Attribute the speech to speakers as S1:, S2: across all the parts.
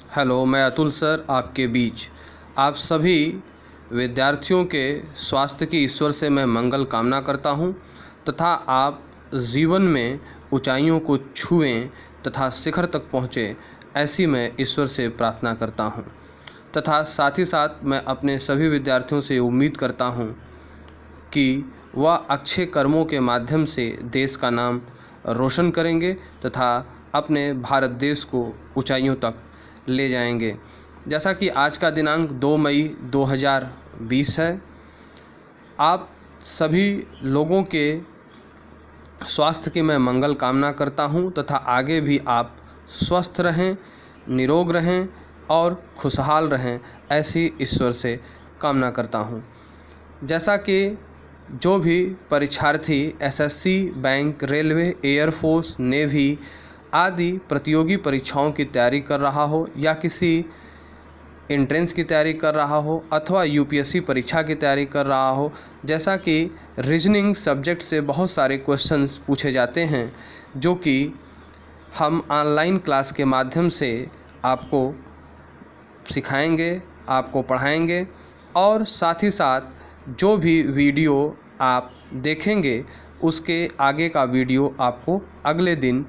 S1: Hello, मैं Atul sir आपके बीच। आप सभी विद्यार्थियों के स्वास्थ्य की ईश्वर से मैं मंगल कामना करता हूं तथा आप जीवन में ऊंचाइयों को छुएं तथा शिखर तक पहुँचें, ऐसी मैं ईश्वर से प्रार्थना करता हूं। तथा साथ ही साथ मैं अपने सभी विद्यार्थियों से उम्मीद करता हूं कि वह अच्छे कर्मों के माध्यम से देश का नाम रोशन करेंगे तथा अपने भारत देश को ऊंचाइयों तक ले जाएंगे। जैसा कि आज का दिनांक 2 मई 2020 है। आप सभी लोगों के स्वास्थ्य की मैं मंगल कामना करता हूं तथा आगे भी आप स्वस्थ रहें, निरोग रहें और खुशहाल रहें, ऐसी ईश्वर से कामना करता हूं। जैसा कि जो भी परीक्षार्थी SSC, bank, railway, air force, navy आदि प्रतियोगी परीक्षाओं की तैयारी कर रहा हो या किसी एंट्रेंस की तैयारी कर रहा हो अथवा यूपीएससी परीक्षा की तैयारी कर रहा हो, जैसा कि रीजनिंग सब्जेक्ट से बहुत सारे क्वेश्चंस पूछे जाते हैं जो कि हम ऑनलाइन क्लास के माध्यम से आपको सिखाएंगे, आपको पढ़ाएंगे और साथ ही साथ जो भी वीडियो आप देखेंगे उसके आगे का वीडियो आपको अगले दिन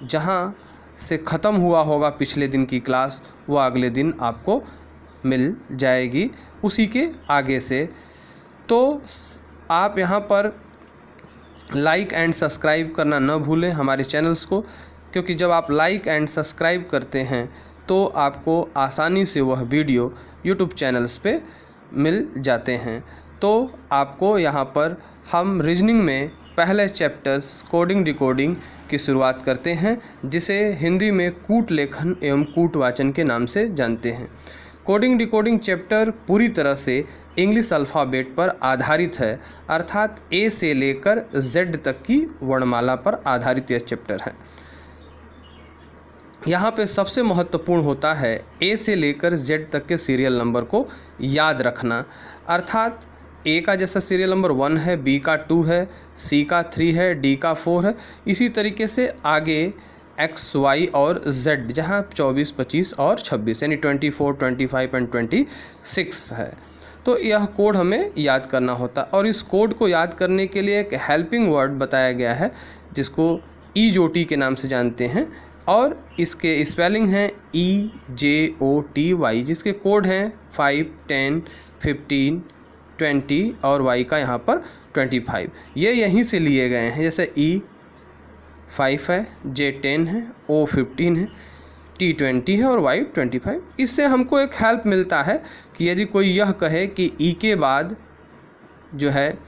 S1: जहां से ख़त्म हुआ होगा पिछले दिन की क्लास, वो अगले दिन आपको मिल जाएगी उसी के आगे से। तो आप यहां पर लाइक एंड सब्सक्राइब करना न भूलें हमारे चैनल्स को, क्योंकि जब आप लाइक एंड सब्सक्राइब करते हैं तो आपको आसानी से वह वीडियो यूट्यूब चैनल्स पे मिल जाते हैं। तो आपको यहाँ पर हम रीजनिंग में पहले चैप्टर्स कोडिंग डिकोडिंग की शुरुआत करते हैं, जिसे हिंदी में कूट लेखन एवं कूट वाचन के नाम से जानते हैं। कोडिंग डिकोडिंग चैप्टर पूरी तरह से इंग्लिश अल्फ़ाबेट पर आधारित है, अर्थात ए से लेकर जेड तक की वर्णमाला पर आधारित यह चैप्टर है। यहाँ पे सबसे महत्वपूर्ण होता है ए से लेकर जेड तक के सीरियल नंबर को याद रखना, अर्थात ए का जैसा सीरियल नंबर 1 है, बी का 2 है, सी का 3 है, डी का 4 है, इसी तरीके से आगे एक्स, वाई और जेड जहाँ 24, 25 और 26 यानी 24, 25 एंड 26 है। तो यह कोड हमें याद करना होता है और इस कोड को याद करने के लिए एक हेल्पिंग वर्ड बताया गया है जिसको EJOT के नाम से जानते हैं और इसके स्पेलिंग हैं EJOTY, जिसके कोड हैं 5, 10, 15, 20 और y का यहाँ पर 25। ये यहीं से लिए गए हैं, जैसे E5 है, J10 है, O15 है, T20 है और Y25। इससे हमको एक हेल्प मिलता है कि यदि कोई यह कहे कि E के बाद जो है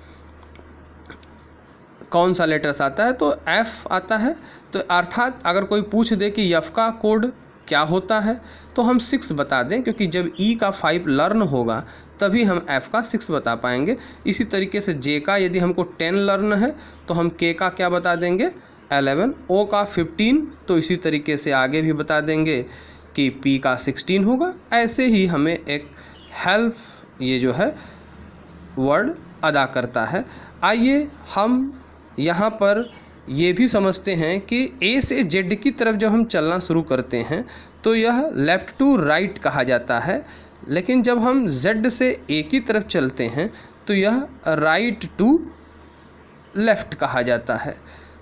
S1: कौन सा लेटर्स आता है तो F आता है, तो अर्थात अगर कोई पूछ दे कि F का कोड क्या होता है तो हम 6 बता दें, क्योंकि जब E का 5 लर्न होगा तभी हम F का 6 बता पाएंगे। इसी तरीके से J का यदि हमको 10 लर्न है तो हम K का क्या बता देंगे 11, O का 15, तो इसी तरीके से आगे भी बता देंगे कि P का 16 होगा। ऐसे ही हमें एक हेल्प ये जो है वर्ड अदा करता है। आइए हम यहाँ पर ये भी समझते हैं कि ए से जेड की तरफ जब हम चलना शुरू करते हैं तो यह लेफ़्ट टू राइट कहा जाता है, लेकिन जब हम जेड से ए की तरफ चलते हैं तो यह राइट टू लेफ़्ट कहा जाता है।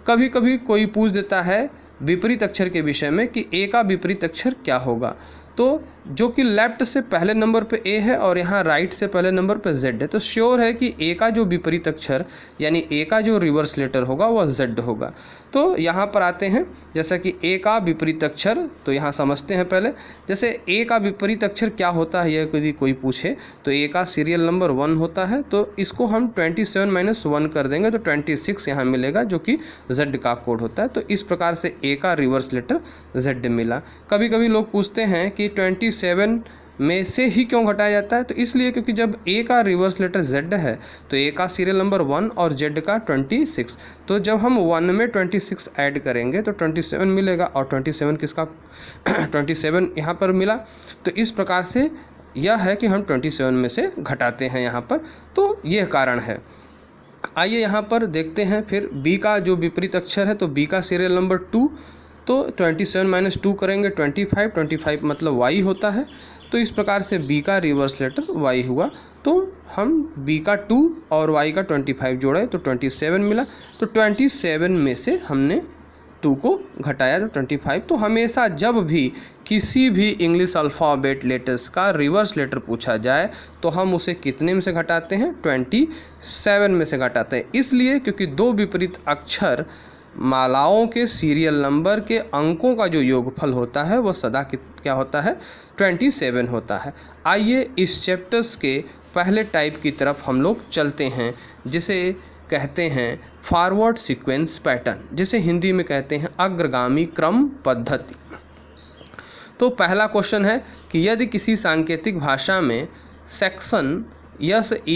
S1: कभी कभी कोई पूछ देता है विपरीत अक्षर के विषय में कि ए का विपरीत अक्षर क्या होगा, तो जो कि लेफ़्ट से पहले नंबर पे ए है और यहाँ राइट से पहले नंबर पे जेड है, तो श्योर है कि ए का जो विपरीत अक्षर यानी ए का जो रिवर्स लेटर होगा वह जेड होगा। तो यहाँ पर आते हैं, जैसा कि ए का विपरीत अक्षर, तो यहाँ समझते हैं पहले। जैसे ए का विपरीत अक्षर क्या होता है, यह यदि कोई पूछे तो ए का सीरियल नंबर 1 होता है, तो इसको हम 27 - 1 कर देंगे तो 26 यहाँ मिलेगा, जो कि जेड का कोड होता है। तो इस प्रकार से ए का रिवर्स लेटर जेड मिला। कभी कभी लोग पूछते हैं कि 27 में से ही क्यों घटाया जाता है, तो इसलिए क्योंकि जब ए का रिवर्स लेटर जेड है तो ए का सीरियल नंबर 1 और जेड का 26, तो जब हम 1 में 26 ऐड करेंगे तो 27 मिलेगा और 27 किसका 27 यहाँ पर मिला। तो इस प्रकार से यह है कि हम 27 में से घटाते हैं यहाँ पर, तो यह कारण है। आइए यहाँ पर देखते हैं फिर बी का जो विपरीत अक्षर है, तो बी का सीरियल नंबर 2 तो 27 माइनस 2 करेंगे 25, 25 मतलब y होता है। तो इस प्रकार से b का रिवर्स लेटर y हुआ। तो हम b का 2 और y का 25 जोड़े तो 27 मिला। तो 27 में से हमने 2 को घटाया तो 25। तो हमेशा जब भी किसी भी इंग्लिश अल्फ़ाबेट लेटर्स का रिवर्स लेटर पूछा जाए तो हम उसे कितने में से घटाते हैं, 27 में से घटाते हैं। इसलिए क्योंकि दो विपरीत अक्षर मालाओं के सीरियल नंबर के अंकों का जो योगफल होता है वह सदा क्या होता है, 27 होता है। आइए इस चैप्टर्स के पहले टाइप की तरफ हम लोग चलते हैं, जिसे कहते हैं फॉरवर्ड सीक्वेंस पैटर्न, जिसे हिंदी में कहते हैं अग्रगामी क्रम पद्धति। तो पहला क्वेश्चन है कि यदि किसी सांकेतिक भाषा में सेक्शन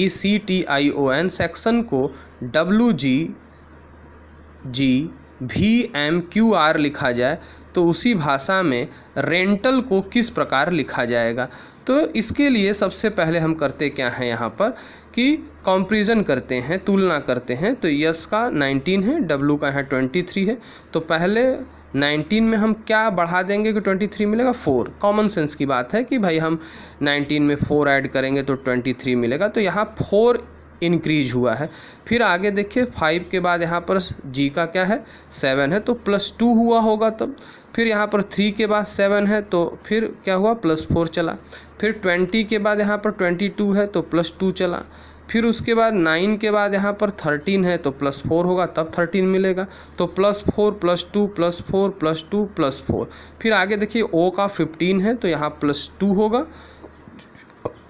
S1: SECTION सेक्शन को WGVMQR लिखा जाए तो उसी भाषा में रेंटल को किस प्रकार लिखा जाएगा। तो इसके लिए सबसे पहले हम करते क्या हैं यहाँ पर कि कंपैरिजन करते हैं, तुलना करते हैं। तो यस का 19 है, डब्लू का यहाँ 23 है। तो पहले 19 में हम क्या बढ़ा देंगे कि 23 मिलेगा, 4। कॉमन सेंस की बात है कि भाई हम 19 में 4 ऐड करेंगे तो 23 मिलेगा। तो यहाँ 4 इंक्रीज हुआ है। फिर आगे देखिए 5 के बाद यहाँ पर जी का क्या है, 7 है तो +2 हुआ होगा तब। फिर यहाँ पर 3 के बाद 7 है तो फिर क्या हुआ, +4 चला। फिर 20 के बाद यहाँ पर 22 है तो +2 चला। फिर उसके बाद 9 के बाद यहाँ पर 13 है तो +4 होगा तब 13 मिलेगा। तो +4 +2 +4 +2 +4। फिर आगे देखिए ओ का 15 है तो यहाँ +2 होगा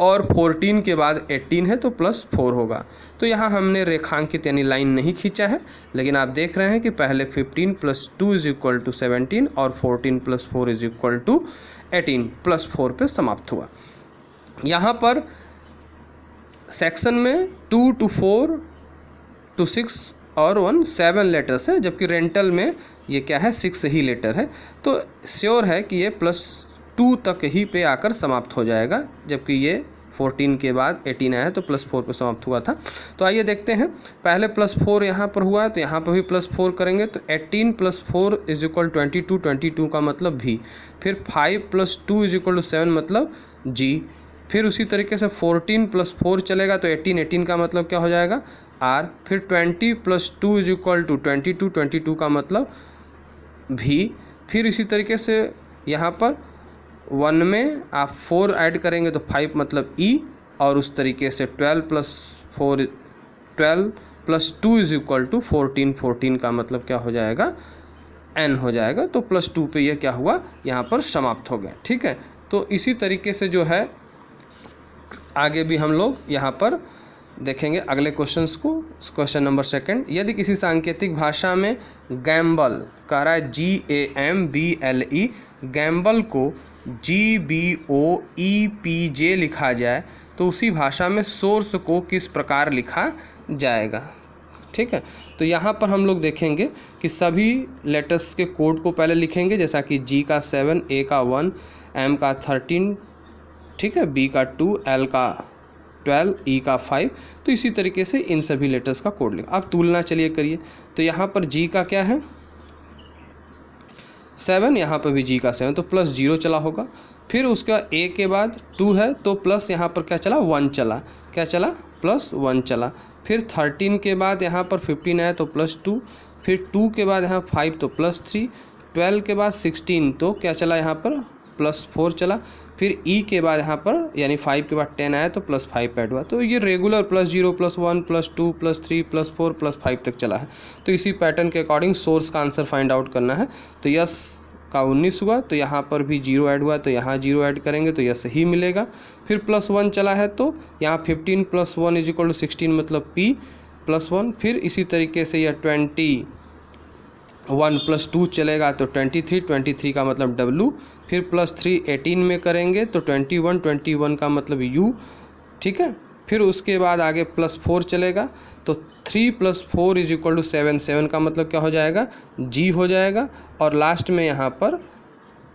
S1: और 14 के बाद 18 है तो +4 होगा। तो यहाँ हमने रेखांकित यानी लाइन नहीं खींचा है, लेकिन आप देख रहे हैं कि पहले 15 + 2 = 17 और 14 + 4 = 18 +4 पे समाप्त हुआ। यहाँ पर सेक्शन में 2 to 4 to 6 और 1 7 लेटर्स है, जबकि रेंटल में ये क्या है, 6 ही लेटर है। तो श्योर है कि ये +2 तक ही पे आकर समाप्त हो जाएगा, जबकि ये 14 के बाद 18 आया तो +4 पे समाप्त हुआ था। तो आइए देखते हैं, पहले +4 यहाँ पर हुआ है तो यहाँ पर भी +4 करेंगे तो 18 + 4 = 22, 22 का मतलब भी। फिर 5 + 2 = 7 मतलब जी। फिर उसी तरीके से 14 + 4 चलेगा तो 18, 18 का मतलब क्या हो जाएगा, आर। फिर 20 + 2 = 22, 22 का मतलब भी। फिर इसी तरीके से यहाँ पर 1 में आप 4 ऐड करेंगे तो 5 मतलब ई। और उस तरीके से 12 + 2 = 14, 14 का मतलब क्या हो जाएगा, एन हो जाएगा। तो +2 पे यह क्या हुआ, यहाँ पर समाप्त हो गया। ठीक है, तो इसी तरीके से जो है आगे भी हम लोग यहाँ पर देखेंगे अगले क्वेश्चंस को। क्वेश्चन नंबर 2, यदि किसी सांकेतिक भाषा में गैम्बल कह रहा है GAMBLE, गैम्बल को GBOEPJ लिखा जाए तो उसी भाषा में सोर्स को किस प्रकार लिखा जाएगा। ठीक है, तो यहाँ पर हम लोग देखेंगे कि सभी लेटर्स के कोड को पहले लिखेंगे, जैसा कि G का 7, A का 1, M का 13, ठीक है, B का 2, L का 12, E का 5। तो इसी तरीके से इन सभी लेटर्स का कोड लिख। अब तुलना चलिए करिए। तो यहाँ पर G का क्या है, 7, यहाँ पर भी G का 7 तो +0 चला होगा। फिर उसका A के बाद 2 है तो प्लस यहाँ पर क्या चला, 1 चला। क्या चला, +1 चला। फिर 13 के बाद यहाँ पर 15 आया तो +2। फिर 2 के बाद यहाँ 5 तो +3। 12 के बाद 16 तो क्या चला, यहाँ पर +4 चला। फिर E के बाद यहाँ पर यानी 5 के बाद 10 आया तो +5 ऐड हुआ। तो ये रेगुलर +0 +1 +2 +3 +4 +5 तक चला है। तो इसी पैटर्न के अकॉर्डिंग सोर्स का आंसर फाइंड आउट करना है। तो यस का 19 हुआ तो यहाँ पर भी 0 ऐड हुआ तो यहाँ 0 ऐड करेंगे तो यस ही मिलेगा। फिर +1 चला है तो यहाँ 15 + 1 = 16 मतलब P +1। फिर इसी तरीके से यह 21 + 2 चलेगा तो 23, 23 का मतलब W। फिर +3 18 में करेंगे तो 21, 21 का मतलब U। ठीक है, फिर उसके बाद आगे +4 चलेगा तो 3 + 4 = 7, 7 का मतलब क्या हो जाएगा, G हो जाएगा। और लास्ट में यहाँ पर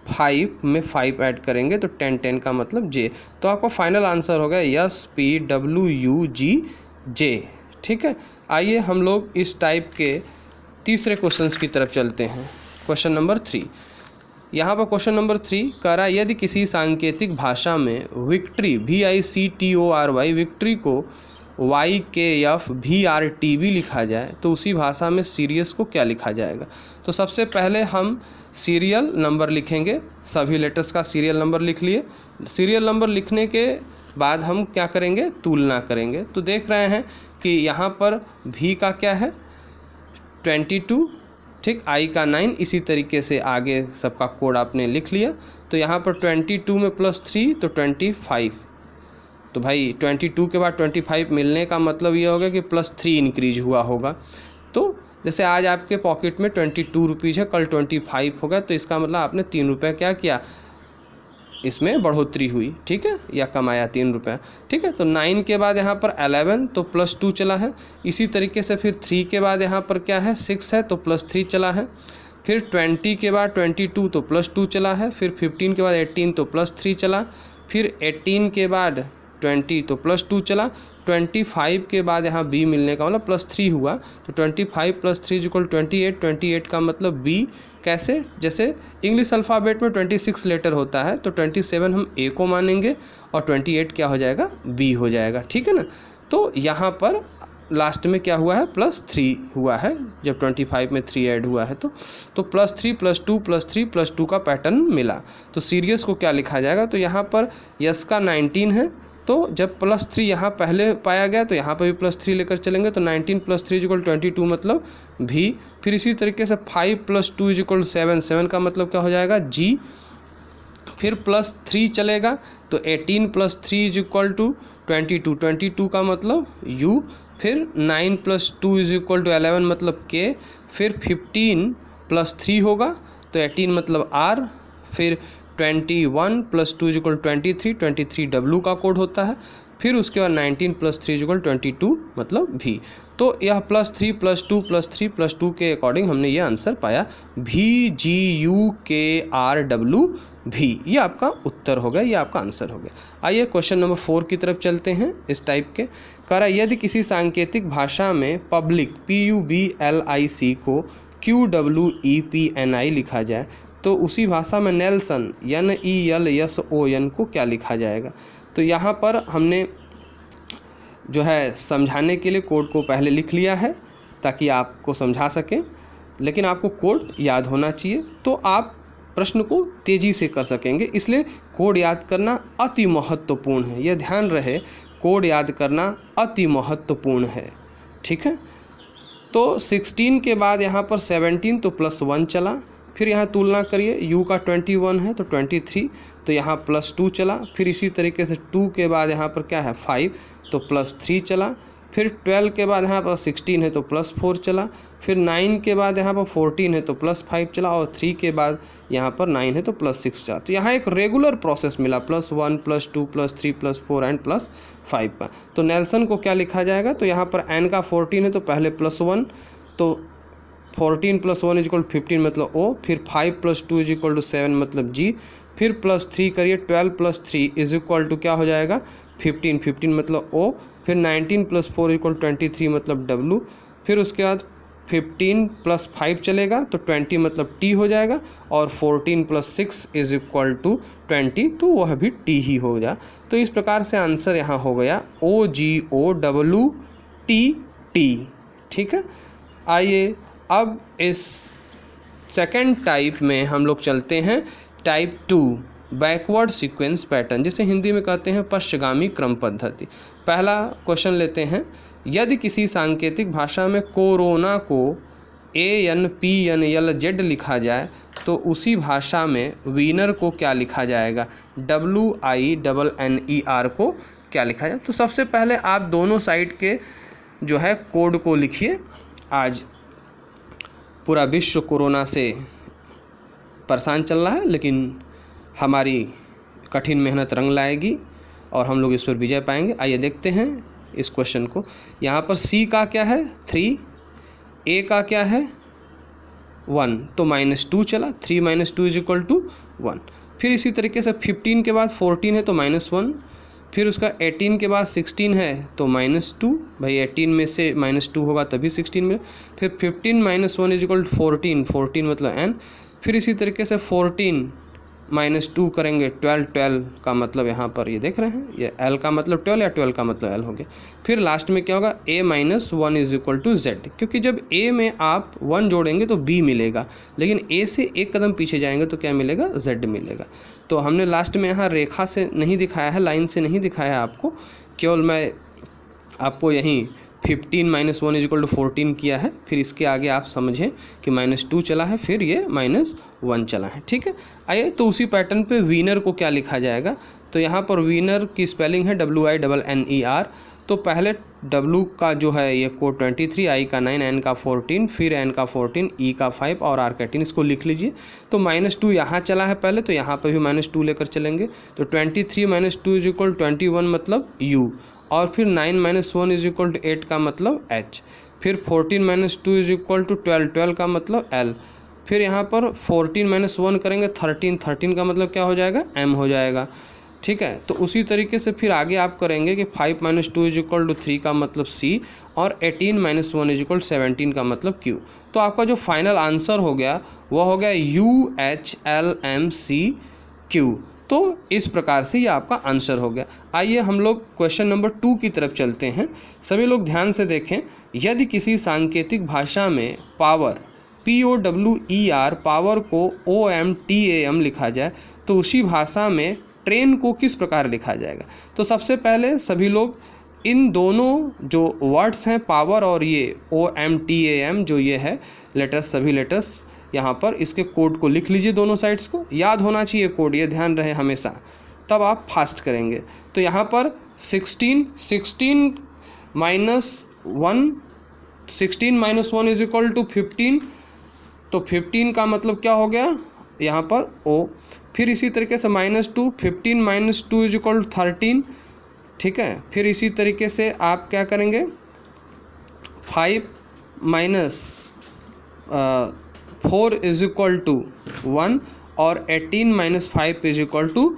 S1: 5 में 5 ऐड करेंगे तो 10, 10 का मतलब J। तो आपका फाइनल आंसर हो गया SPWUGJ। ठीक है, आइए हम लोग इस टाइप के तीसरे क्वेश्चंस की तरफ चलते हैं। Question number 3। यहाँ पर क्वेश्चन नंबर 3 कह रहा है यदि किसी सांकेतिक भाषा में विक्ट्री VICTORY विक्ट्री को YKFVRTB लिखा जाए तो उसी भाषा में सीरियस को क्या लिखा जाएगा। तो सबसे पहले हम सीरियल नंबर लिखेंगे, सभी लेटर्स का सीरियल नंबर लिख लिए। सीरियल नंबर लिखने के बाद हम क्या करेंगे, तुलना करेंगे। तो देख रहे हैं कि यहाँ पर V का क्या है 22, ठीक, I का 9, इसी तरीके से आगे सबका कोड आपने लिख लिया। तो यहाँ पर 22 में +3 तो 25। तो भाई 22 के बाद 25 मिलने का मतलब ये होगा कि +3 इंक्रीज हुआ होगा। तो जैसे आज आपके पॉकेट में 22 रुपीज़ है, कल 25 होगा, तो इसका मतलब आपने 3 रुपये क्या किया, इसमें बढ़ोतरी हुई, ठीक है, या कमाया 3 रुपये, ठीक है। तो 9 के बाद यहाँ पर 11 तो +2 चला है। इसी तरीके से फिर 3 के बाद यहाँ पर क्या है 6 है तो +3 चला है। फिर 20 के बाद 22 तो +2 चला है। फिर 15 के बाद 18 तो +3 चला। फिर 18 के बाद 20 तो +2 चला। 25 के बाद यहाँ B मिलने का मतलब +3 हुआ। तो 25 + 3 = 28। 28 का मतलब B कैसे, जैसे इंग्लिश अल्फ़ाबेट में 26 लेटर होता है तो 27 हम A को मानेंगे और 28 क्या हो जाएगा, B हो जाएगा, ठीक है ना। तो यहाँ पर लास्ट में क्या हुआ है, +3 हुआ है, जब 25 में 3 ऐड हुआ है तो +3 +2 +3 +2 का पैटर्न मिला। तो सीरियस को क्या लिखा जाएगा, तो यहाँ पर यस का 19 है, तो जब +3 यहाँ पहले पाया गया तो यहाँ पर भी +3 लेकर चलेंगे। तो 19 + 3 = 22 मतलब V। फिर इसी तरीके से 5 + 2 = 7, 7 का मतलब क्या हो जाएगा, G। फिर +3 चलेगा तो 18 + 3 = 22, 22 का मतलब U। फिर 9 + 2 = 11 मतलब K। फिर 15 + 3 होगा तो 18 मतलब R। फिर 21 + 2 = 23, 23 W का कोड होता है। फिर उसके बाद 19 + 3 = 22 मतलब V। तो यह +3 + 2 + 3 + 2 के अकॉर्डिंग हमने ये आंसर पाया, VGUKRW V। ये आपका उत्तर हो गया, ये आपका आंसर हो गया। आइए क्वेश्चन नंबर 4 की तरफ चलते हैं। इस टाइप के कह रहा है यदि किसी सांकेतिक भाषा में पब्लिक PUBLIC को QWEPNI लिखा जाए तो उसी भाषा में नेल्सन NELSON को क्या लिखा जाएगा। तो यहाँ पर हमने जो है समझाने के लिए कोड को पहले लिख लिया है ताकि आपको समझा सकें, लेकिन आपको कोड याद होना चाहिए तो आप प्रश्न को तेज़ी से कर सकेंगे। इसलिए कोड याद करना अति महत्वपूर्ण है, यह ध्यान रहे, कोड याद करना अति महत्वपूर्ण है, ठीक है। तो 16 के बाद यहाँ पर 17 तो +1 चला। फिर यहाँ तुलना करिए, U का 21 है तो 23, तो यहाँ +2 चला। फिर इसी तरीके से 2 के बाद यहाँ पर क्या है 5 तो +3 चला। फिर 12 के बाद यहाँ पर 16 है तो +4 चला। फिर 9 के बाद यहाँ पर 14 है तो +5 चला। और 3 के बाद यहाँ पर 9 है तो +6 चला। तो यहाँ एक रेगुलर प्रोसेस मिला, +1 +2 +3 +4 एंड +5 का। तो नेल्सन को क्या लिखा जाएगा, तो यहाँ पर N का 14 है तो पहले +1, तो 14 + 1 = 15 मतलब O। फिर 5 + 2 = 7 मतलब G। फिर +3 करिए, 12 + 3 = क्या हो जाएगा 15, 15 मतलब O। फिर 19 + 4 = 23 मतलब W। फिर उसके बाद 15 + 5 चलेगा तो 20 मतलब T हो जाएगा। और 14 + 6 = 20, तो वह भी T ही हो जाए। तो इस प्रकार से आंसर यहाँ हो गया OGOWTT, ठीक है। आइए अब इस सेकंड टाइप में हम लोग चलते हैं, टाइप 2 बैकवर्ड सीक्वेंस पैटर्न, जिसे हिंदी में कहते हैं पश्चगामी क्रम पद्धति। पहला क्वेश्चन लेते हैं, यदि किसी सांकेतिक भाषा में कोरोना को ANPNLZ लिखा जाए तो उसी भाषा में विनर को क्या लिखा जाएगा, WINNER को क्या लिखा जाए। तो सबसे पहले आप दोनों साइड के जो है कोड को लिखिए। आज पूरा विश्व कोरोना से परेशान चल रहा है, लेकिन हमारी कठिन मेहनत रंग लाएगी और हम लोग इस पर विजय पाएंगे। आइए देखते हैं इस क्वेश्चन को। यहाँ पर C का क्या है 3, A का क्या है 1, तो -2 चला। 3 - 2 = 1। फिर इसी तरीके से 15 के बाद 14 है तो -1। फिर उसका 18 के बाद 16 है तो -2, भाई 18 में से -2 होगा तभी 16 में। फिर 15 - 1 इज इक्वल टू 14, 14 मतलब n। फिर इसी तरीके से 14 - 2 करेंगे 12, 12 का मतलब यहाँ पर ये देख रहे हैं, ये l का मतलब 12 या 12 का मतलब l हो गया। फिर लास्ट में क्या होगा, a - 1 is equal to z, क्योंकि जब a में आप 1 जोड़ेंगे तो b मिलेगा, लेकिन a से एक कदम पीछे जाएंगे तो क्या मिलेगा, z मिलेगा। तो हमने लास्ट में यहाँ रेखा से नहीं दिखाया है, लाइन से नहीं दिखाया है आपको, केवल मैं आपको यहीं 15 - 1 इज इक्वल टू 14 किया है। फिर इसके आगे आप समझें कि -2 चला है, फिर ये -1 चला है, ठीक है। आइए तो उसी पैटर्न पे वीनर को क्या लिखा जाएगा, तो यहाँ पर वीनर की स्पेलिंग है WINNER। तो पहले W का जो है ये कोड 23, I का 9, N का 14, फिर N का 14, E का 5 और R का 18, इसको लिख लीजिए। तो -2 यहाँ चला है पहले, तो यहाँ पर भी -2 लेकर चलेंगे। तो 23 - 2 इज इक्वल 21 मतलब U, और फिर 9 - 1 इज इक्वल टू 8 का मतलब H, फिर 14 - 2 इज इक्वल टू 12, 12 का मतलब L, फिर यहाँ पर 14 - 1 करेंगे 13, 13 का मतलब क्या हो जाएगा, M हो जाएगा, ठीक है। तो उसी तरीके से फिर आगे आप करेंगे कि 5 - 2 इज इक्वल टू 3 का मतलब C, और 18 - 1 इज इक्वल 17 का मतलब Q। तो आपका जो फाइनल आंसर हो गया वो हो गया UHLMCQ। तो इस प्रकार से ये आपका आंसर हो गया। आइए हम लोग क्वेश्चन नंबर 2 की तरफ चलते हैं। सभी लोग ध्यान से देखें, यदि किसी सांकेतिक भाषा में पावर POWER पावर को OMTAM लिखा जाए तो उसी भाषा में ट्रेन को किस प्रकार लिखा जाएगा। तो सबसे पहले सभी लोग इन दोनों जो वर्ड्स हैं पावर और ये OMTAM जो ये है लेटर्स, सभी लेटर्स यहाँ पर इसके कोड को लिख लीजिए, दोनों साइड्स को याद होना चाहिए कोड, ये ध्यान रहे हमेशा, तब आप फास्ट करेंगे। तो यहाँ पर 16 - 1 इज इक्वल टू 15, तो 15 का मतलब क्या हो गया यहाँ पर O। फिर इसी तरीके से -2, 15 - 2 इज इक्वल टू 13, ठीक है। फिर इसी तरीके से आप क्या करेंगे, 5 - 4 इज इक्वल टू 1, और 18 - 5 इज इक्वल टू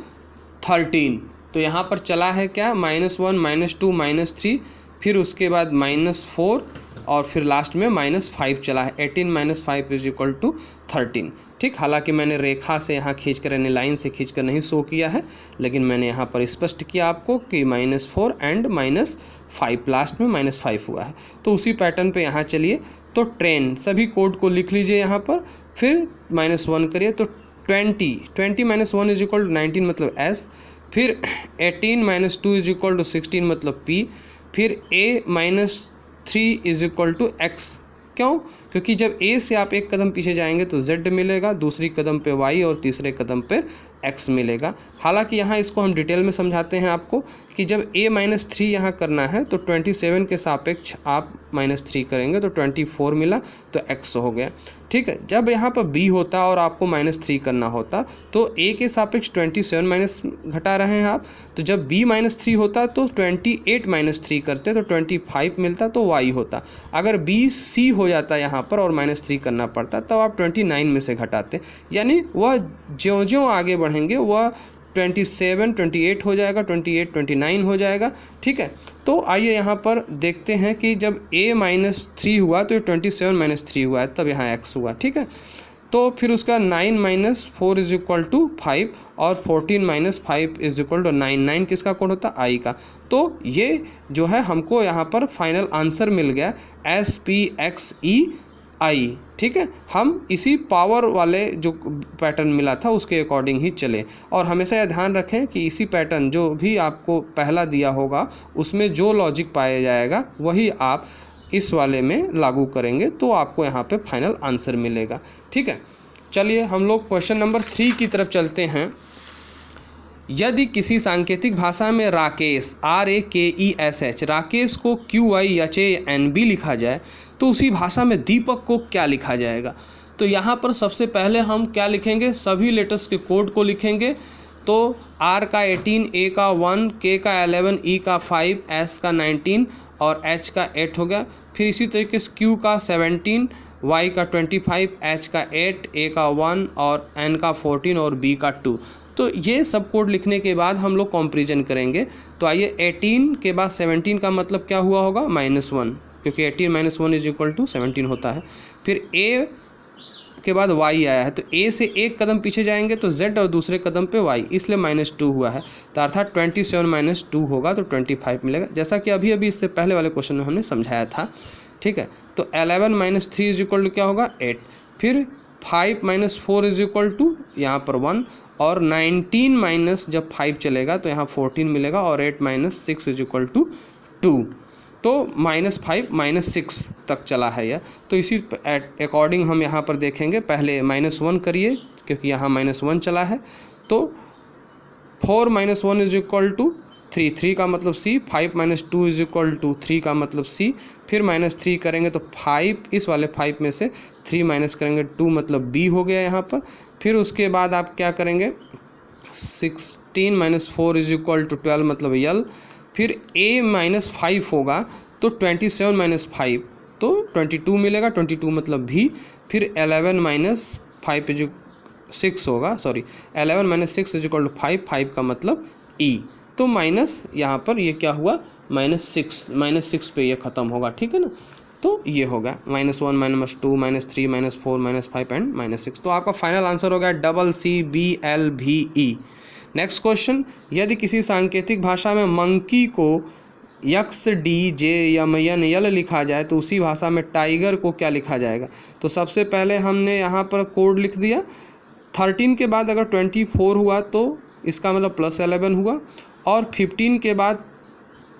S1: 13। तो यहाँ पर चला है क्या, -1 -2 -3, फिर उसके बाद -4, और फिर लास्ट में -5 चला है। 18 - 5 इज इक्वल टू 13, ठीक। हालांकि मैंने रेखा से यहाँ खींच कर, यानी लाइन से खींच कर नहीं शो किया है, लेकिन मैंने यहाँ पर स्पष्ट किया आपको कि -4 एंड -5, लास्ट में -5 हुआ है। तो उसी पैटर्न पे यहाँ चलिए, तो ट्रेन सभी कोड को लिख लीजिए यहाँ पर, फिर -1 करिए तो 20 - 1 इज इक्वल टू 19 मतलब S, फिर 18 - 2 इज इक्वल टू 16 मतलब P, फिर A - 3 is equal to X। क्यों, क्योंकि जब A से आप एक कदम पीछे जाएंगे तो Z मिलेगा, दूसरी कदम पे Y और तीसरे कदम पे X मिलेगा। हालांकि यहाँ इसको हम डिटेल में समझाते हैं आपको कि जब A - 3 यहाँ करना है तो 27 के सापेक्ष आप -3 करेंगे तो 24 मिला, तो X हो गया, ठीक है। जब यहाँ पर B होता और आपको -3 करना होता तो A के सापेक्ष 27 माइनस घटा रहे हैं आप, तो जब B -3 होता तो 28 - 3 करते तो 25 मिलता, तो Y होता। अगर B C हो जाता यहाँ पर और -3 करना पड़ता तब आप 29 में से घटाते, यानी वह ज्यों-ज्यों आगे बढ़ेंगे वह 27 28 हो जाएगा, 28 29 हो जाएगा, ठीक है। तो आइए यहाँ पर देखते हैं कि जब A - 3 हुआ तो 27 - 3 हुआ है, तब यहाँ X हुआ, ठीक है। तो फिर उसका 9 - 4 इज इक्वल टू 5, और 14 - 5 इज इक्वल टू 9, 9 किसका कोड होता है, I का। तो ये जो है हमको यहाँ पर फाइनल आंसर मिल गया SPXEI, ठीक है। हम इसी पावर वाले जो पैटर्न मिला था उसके अकॉर्डिंग ही चले, और हमेशा यह ध्यान रखें कि इसी पैटर्न जो भी आपको पहला दिया होगा उसमें जो लॉजिक पाया जाएगा वही आप इस वाले में लागू करेंगे, तो आपको यहाँ पे फाइनल आंसर मिलेगा, ठीक है। चलिए हम लोग क्वेश्चन नंबर 3 की तरफ चलते हैं। यदि किसी सांकेतिक भाषा में राकेश RAKESH राकेश को QIHANB लिखा जाए तो उसी भाषा में दीपक को क्या लिखा जाएगा। तो यहाँ पर सबसे पहले हम क्या लिखेंगे, सभी लेटर्स के कोड को लिखेंगे। तो R का 18, A का 1, K का 11, E का 5, S का 19 और H का 8 हो गया। फिर इसी तरीके से Q का 17, Y का 25, H का 8, A का 1 और N का 14 और B का 2। तो ये सब कोड लिखने के बाद हम लोग कंपैरिजन करेंगे। तो आइए 18 के बाद 17 का मतलब क्या हुआ होगा, -1, क्योंकि 18 - 1 = 17 होता है। फिर a के बाद y आया है, तो a से एक कदम पीछे जाएंगे तो z और दूसरे कदम पे y, इसलिए -2 हुआ है। तो अर्थात 27 - 2 होगा तो 25 मिलेगा, जैसा कि अभी अभी इससे पहले वाले क्वेश्चन में हमने समझाया था। ठीक है, तो 11 - 3 = क्या होगा, 8। फिर 5 - 4 = यहाँ पर 1, और 19 माइनस जब 5 चलेगा तो यहाँ 14 मिलेगा, और 8 - 6 = 2। तो -5 - 6 तक चला है यह। तो इसी अकॉर्डिंग हम यहाँ पर देखेंगे, पहले -1 करिए क्योंकि यहाँ -1 चला है। तो 4 - 1 = 3, 3 का मतलब C, 5 - 2 = 3 का मतलब C। फिर -3 करेंगे तो 5, इस वाले 5 में से 3 माइनस करेंगे 2 मतलब B हो गया यहाँ पर। फिर उसके बाद आप क्या करेंगे, 16 - 4 = 12 मतलब L। फिर A - 5 होगा तो 27 - 5 तो 22 मिलेगा, 22 मतलब V। फिर 11 - 5 6 होगा, 11 - 6 = 5, 5 का मतलब E। तो माइनस यहाँ पर ये क्या हुआ, -6 पे ये ख़त्म होगा। ठीक है ना, तो ये होगा -1 - 2 -3 - 4 - 5 एंड -6। तो आपका फाइनल आंसर हो गया CCBLVE। नेक्स्ट क्वेश्चन, यदि किसी सांकेतिक भाषा में मंकी को XDJMNL लिखा जाए तो उसी भाषा में टाइगर को क्या लिखा जाएगा। तो सबसे पहले हमने यहाँ पर कोड लिख दिया। 13 के बाद अगर 24 हुआ तो इसका मतलब +11 हुआ, और 15 के बाद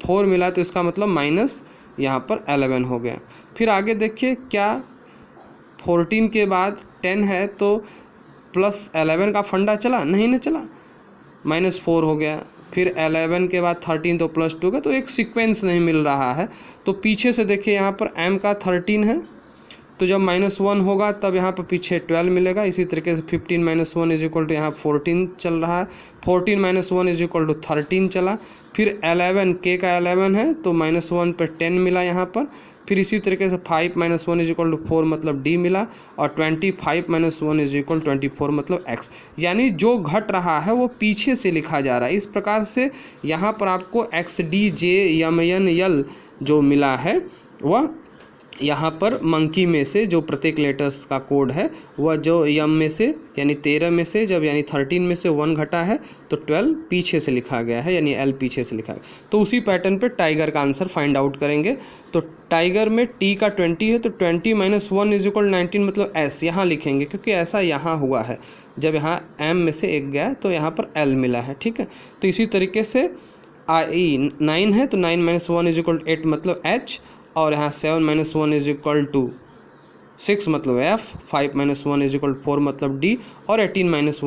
S1: 4 मिला तो इसका मतलब माइनस यहाँ पर 11 हो गया। फिर आगे देखिए, क्या 14 के बाद 10 है तो +11 का फंडा चला, नहीं ना चला, -4 हो गया। फिर 11 के बाद 13 तो +2 का, तो एक सीक्वेंस नहीं मिल रहा है। तो पीछे से देखिए, यहाँ पर m का 13 है, तो जब -1 होगा तब यहाँ पर पीछे 12 मिलेगा। इसी तरीके से 15 - 1 = यहाँ 14 चल रहा है, 14 - 1 = 13 चला। फिर 11 k का 11 है तो -1 पर 10 मिला यहाँ पर। फिर इसी तरीके से 5 - 1 = 4 मतलब D मिला, और 25 - 1 = 24 मतलब X। यानी जो घट रहा है वो पीछे से लिखा जा रहा है। इस प्रकार से यहाँ पर आपको XDJMNL जो मिला है वह यहाँ पर मंकी में से जो प्रत्येक लेटर्स का कोड है वह जो यम में से यानी 13 में से जब यानी 13 में से 1 घटा है तो 12 पीछे से लिखा गया है, यानी L पीछे से लिखा है। तो उसी पैटर्न पे टाइगर का आंसर फाइंड आउट करेंगे। तो टाइगर में T का 20 है तो 20 - 1 = 19 मतलब S यहाँ लिखेंगे, क्योंकि ऐसा यहाँ हुआ है, जब यहाँ M में से एक गया तो यहाँ पर L मिला है। ठीक है, तो इसी तरीके से 9 है तो 9 - 1 = 8 मतलब H, और यहाँ 7 - 1 = 6 मतलब F, 5 - 1 = 4 मतलब D, और 18 - 1 =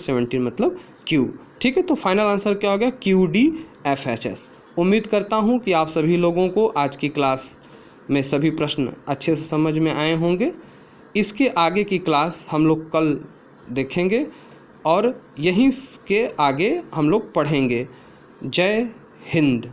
S1: 17 मतलब Q। ठीक है, तो फाइनल आंसर क्या हो गया, QDFHS। उम्मीद करता हूँ कि आप सभी लोगों को आज की क्लास में सभी प्रश्न अच्छे से समझ में आए होंगे। इसके आगे की क्लास हम लोग कल देखेंगे और यहीं के आगे हम लोग पढ़ेंगे। जय हिंद।